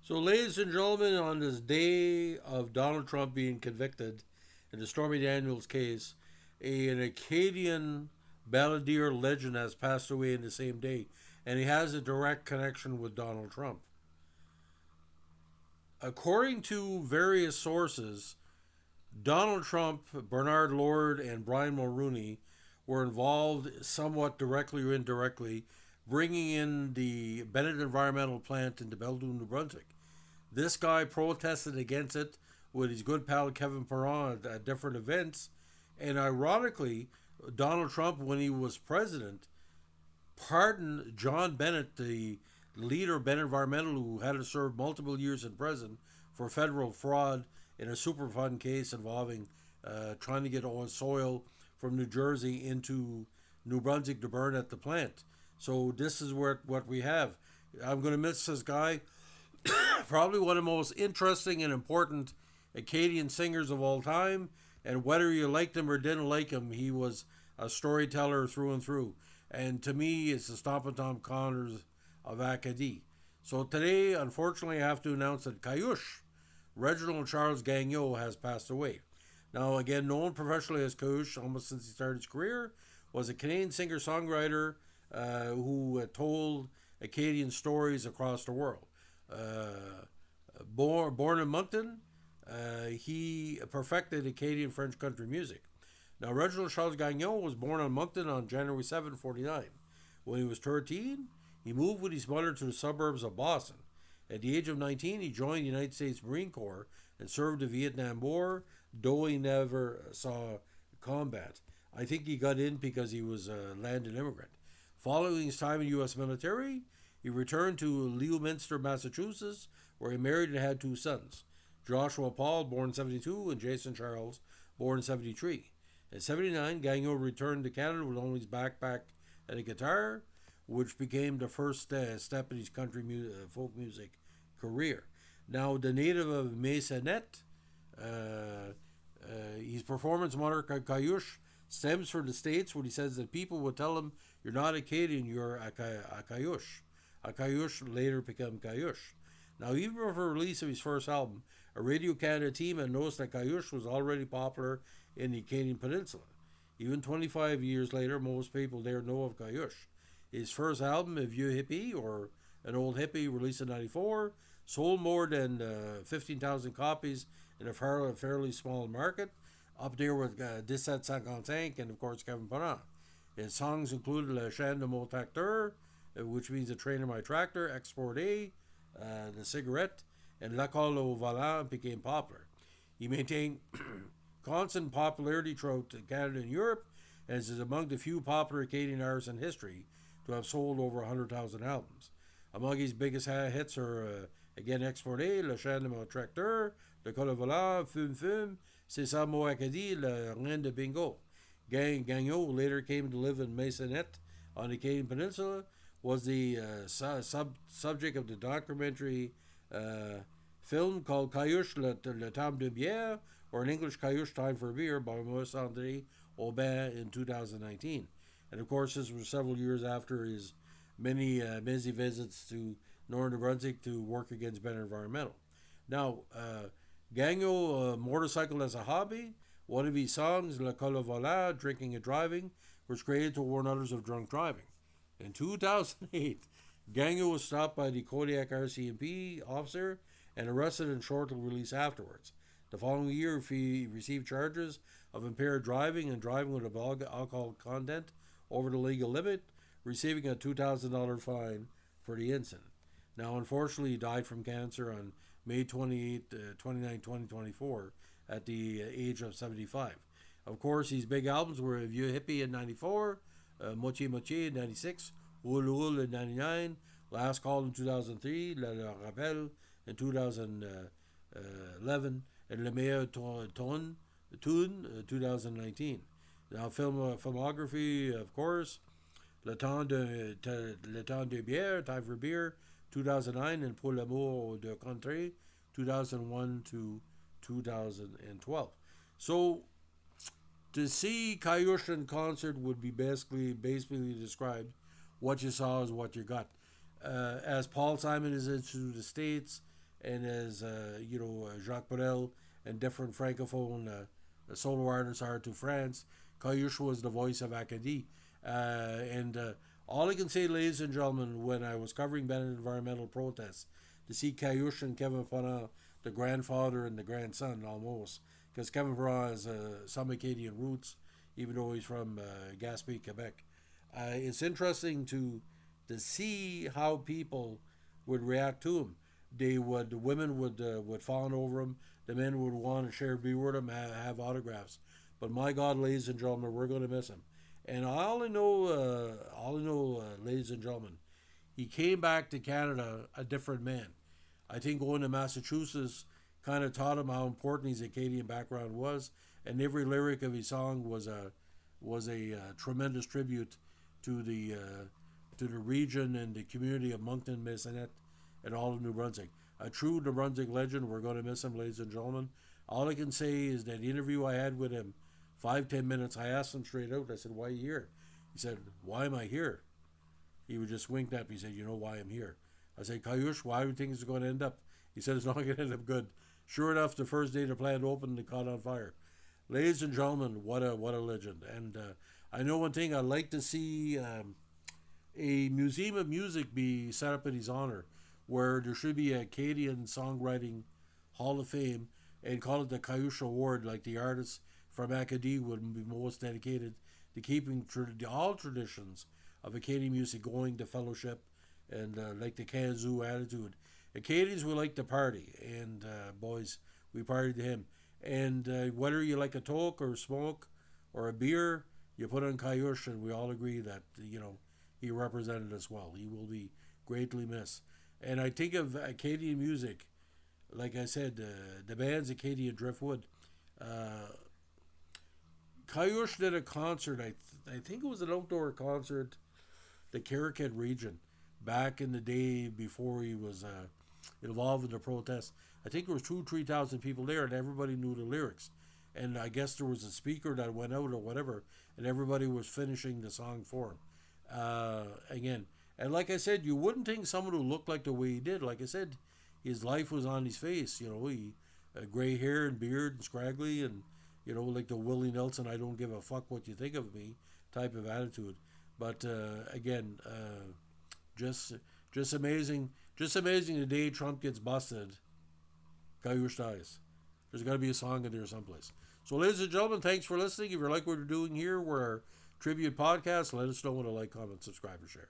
So, ladies and gentlemen, on this day of Donald Trump being convicted in the Stormy Daniels case, an Acadian balladeer legend has passed away in the same day, and he has a direct connection with Donald Trump. According to various sources, Donald Trump, Bernard Lord, and Brian Mulroney were involved somewhat directly or indirectly bringing in the Bennett Environmental Plant into Belledune, New Brunswick. This guy protested against it with his good pal Kevin Perron at different events. And ironically, Donald Trump, when he was president, pardoned John Bennett, the leader of Bennett Environmental, who had to serve multiple years in prison for federal fraud in a Superfund case involving trying to get oil soil from New Jersey into New Brunswick to burn at the plant. So this is what we have. I'm going to miss this guy. Probably one of the most interesting and important Acadian singers of all time. And whether you liked him or didn't like him, he was a storyteller through and through. And to me, it's the Stompin' Tom Connors of Acadie. So today, unfortunately, I have to announce that Cayouche, Reginald Charles Gagnon, has passed away. Now, again, known professionally as Cayouche almost since he started his career, was a Canadian singer-songwriter who told Acadian stories across the world. Uh, born in Moncton, he perfected Acadian French country music. Now, Reginald Charles Gagnon was born on Moncton on January 7, 1949. When he was 13, he moved with his mother to the suburbs of Boston. At the age of 19, he joined the United States Marine Corps and served the Vietnam War, though he never saw combat. I think he got in because he was a landed immigrant. Following his time in the U.S. military, he returned to Leominster, Massachusetts, where he married and had two sons, Joshua Paul, born in 72, and Jason Charles, born in 73. In 79, Gagnon returned to Canada with only his backpack and a guitar, which became the first step in his folk music career. Now, the native of Maisonette, his performance monarch Cayouche stems from the States when he says that people would tell him, "You're not Acadian, you're a Cayouche." A Cayouche later became Cayouche. Now, even before the release of his first album, a Radio Canada team had noticed that Cayouche was already popular in the Acadian Peninsula. Even 25 years later, most people there know of Cayouche. His first album, A Vieux Hippie, or An Old Hippie, released in 94, sold more than 15,000 copies in a fairly small market, up there with 1755 and, of course, Kevin Parent. His songs included La Chaîne de mon Tracteur, which means the train of my tractor, Export A, the cigarette, and La Colle au Volant became popular. He maintained constant popularity throughout Canada and Europe, and is among the few popular Acadian artists in history to have sold over 100,000 albums. Among his biggest hits are, again, Export A, Le Chien de mon Tracteur, Le Colle au Volant, Fume Fume, C'est ça mon Acadie, Le Reine de Bingo. Gagnon, who later came to live in Maisonette on the Acadian Peninsula, was the subject of the documentary film called Cayouche, Le Temps de Bière, or in English, Cayouche, Time for Beer, by Maurice André Aubin in 2019. And of course, this was several years after his many busy visits to Northern New Brunswick to work against Bennett Environmental. Now, Gagnon motorcycled as a hobby. One of his songs, Le Colle au Volant, Drinking and Driving, was created to warn others of drunk driving. In 2008, Gagnon was stopped by the Kodiak RCMP officer and arrested and shortly released afterwards. The following year, he received charges of impaired driving and driving with alcohol content over the legal limit, receiving a $2,000 fine for the incident. Now, unfortunately, he died from cancer on May 29, 2024, at the age of 75. Of course, his big albums were Vieux Hippie in 94, Moitié Moitié in 96, Roule Roule in 99, Last Call in 2003, Le Rappel in 2011, and Le Meilleur Tune 2019. Now, filmography, of course, Le Temps de Bière, Time for Beer, 2009, and Pour l'amour de Contrée, 2001 to 2012. So, to see Cayouche in concert would be basically described. What you saw is what you got. As Paul Simon is into the States, and as Jacques Brel and different francophone solo artists are to France, Cayouche was the voice of Acadie. And all I can say, ladies and gentlemen, when I was covering Bennett environmental protests, to see Cayouche and Kevin Farah, the grandfather and the grandson almost, because Kevin Farah has some Acadian roots, even though he's from Gaspé, Quebec. It's interesting to see how people would react to him. The women would fawn over him. The men would want to share, be with him, have autographs. But my God, ladies and gentlemen, we're going to miss him. And all I know, ladies and gentlemen, he came back to Canada a different man. I think going to Massachusetts kind of taught him how important his Acadian background was, and every lyric of his song was a tremendous tribute to the region and the community of Moncton, Maisonette, and all of New Brunswick. A true New Brunswick legend. We're going to miss him, ladies and gentlemen. All I can say is that the interview I had with him, 5-10 minutes, I asked him straight out. I said, "Why are you here?" He said, "Why am I here?" He would just wink at me. He said, "You know why I'm here." I said, "Cayouche, why do you think it's going to end up?" He said, "It's not going to end up good." Sure enough, the first day the plant opened, it caught on fire. Ladies and gentlemen, what a legend. And I know one thing. I'd like to see a museum of music be set up in his honor, where there should be a Acadian Songwriting Hall of Fame, and call it the Cayouche Award, like the artists from Acadie would be most dedicated to keeping all traditions of Acadian music going, to fellowship, and like the Kazoo attitude. Acadians, we like to party, and boys, we partied to him. And whether you like a toke or smoke or a beer, you put on Cayouche, and we all agree that he represented us well. He will be greatly missed. And I think of Acadian music, like I said, the band's Acadian Driftwood. Cayouche did a concert. I think it was an outdoor concert, the Caracat region, back in the day before he was involved in the protest. I think there was 2,000-3,000 people there, and everybody knew the lyrics. And I guess there was a speaker that went out or whatever, and everybody was finishing the song for him. Again, and like I said, you wouldn't think someone who looked like the way he did. Like I said, his life was on his face. He gray hair and beard and scraggly, and like the Willie Nelson, I don't give a fuck what you think of me type of attitude. But again, just amazing. Just amazing the day Trump gets busted, Cayouche dies. There's got to be a song in there someplace. So, ladies and gentlemen, thanks for listening. If you like what we're doing here, we're our tribute podcast. Let us know what a like, comment, subscribe, or share.